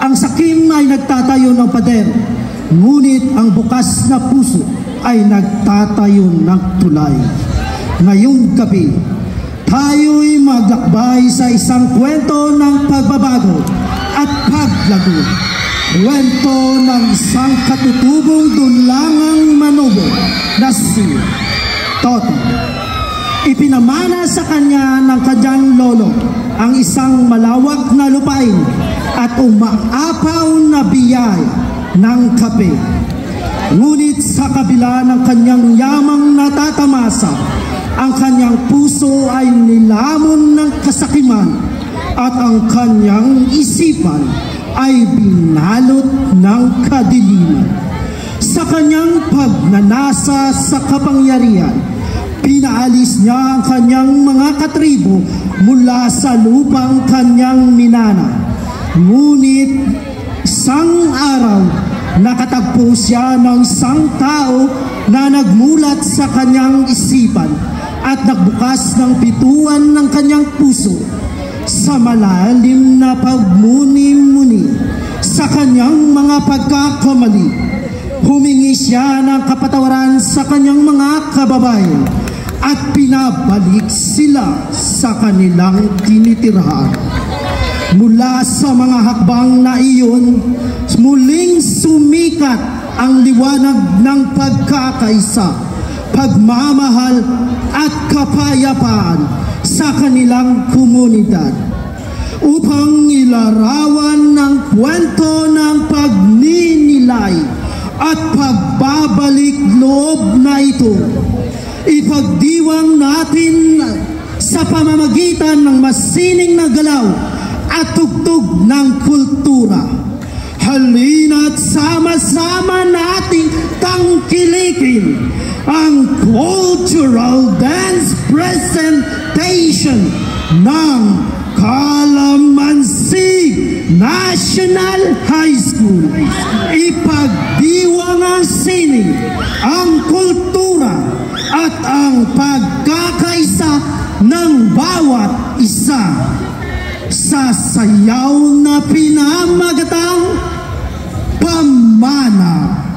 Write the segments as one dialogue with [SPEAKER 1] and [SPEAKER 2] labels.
[SPEAKER 1] Ang sakim ay nagtatayo ng pader, ngunit ang bukas na puso ay nagtatayo ng tulay. Ngayong gabi, tayo'y maglakbay sa isang kwento ng pagbabago at paglago. Kwento ng isang katutubong dunlangang manubo na si Toto. Ipinamana sa kanya ng kanyang lolo ang isang malawak na lupain at umaapaw na biyaya ng kape. Ngunit sa kabila ng kanyang yamang natatamasa, ang kanyang puso ay nilamon ng kasakiman at ang kanyang isipan ay binalot ng kadiliman. Sa kanyang pagnanasa sa kapangyarihan, pinaalis niya ang kanyang mga katribo mula sa lupang kanyang minana. Ngunit isang araw, nakatagpo siya ng isang tao na nagmulat sa kanyang isipan at nagbukas ng bituan ng kanyang puso. Sa malalim na pagmuni-muni sa kanyang mga pagkakamali, humingi siya ng kapatawaran sa kanyang mga kababayan at pinabalik sila sa kanilang tinitirhan. Mula sa mga hakbang na iyon, muling sumikat ang liwanag ng pagkakaisa, pagmamahal at kapayapaan sa kanilang komunidad. Upang ilarawan ng kwento ng pagninilay at pagbabalik loob na ito, ipagdiwang natin sa pamamagitan ng masining na galaw at tugtog ng kultura. Halina't sama-sama nating tangkilikin ang cultural dance presentation ng Calamansig National High School. Ipagdiwang ang sining, ang kultura at ang pagkakaisa ng bawat isa sa sayaw na pinamagatang Pamana.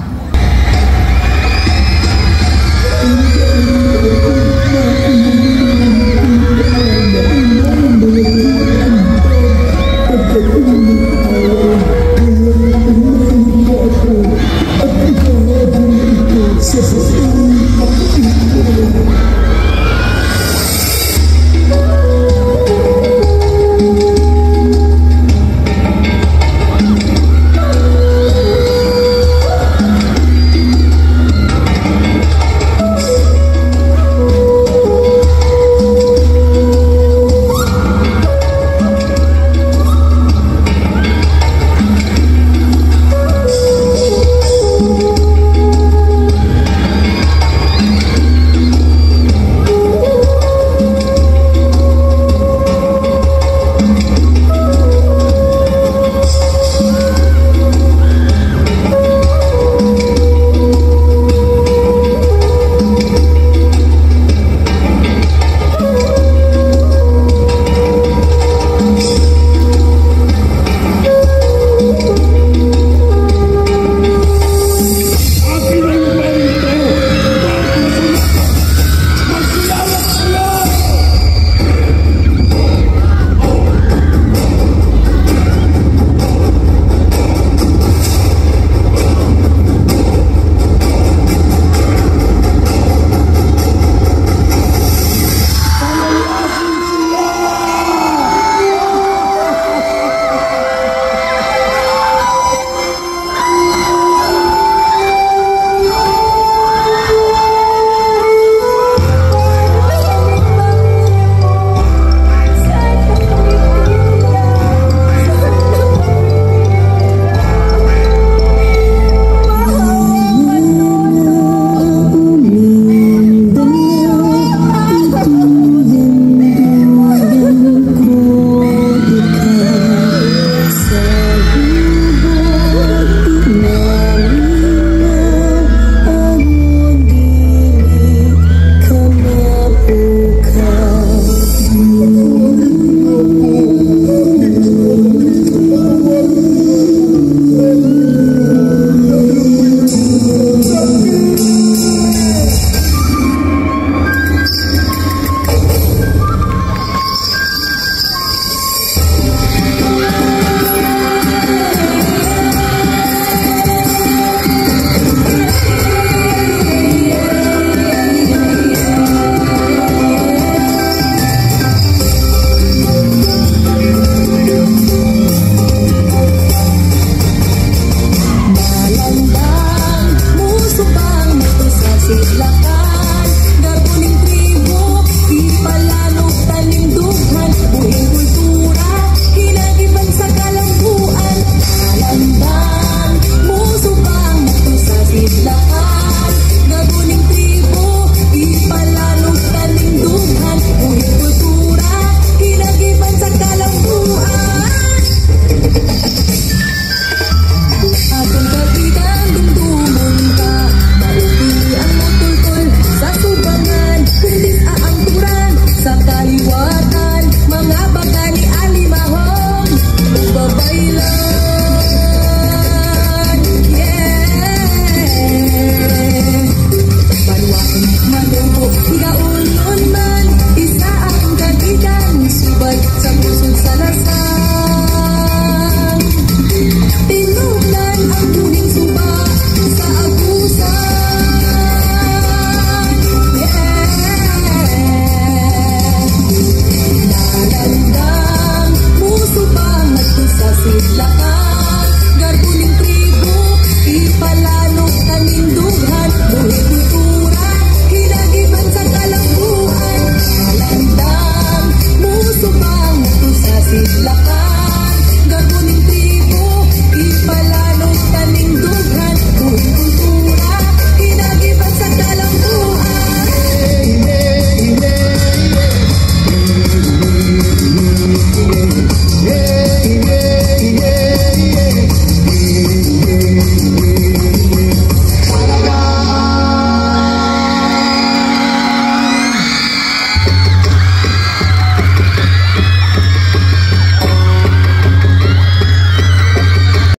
[SPEAKER 2] ilaw.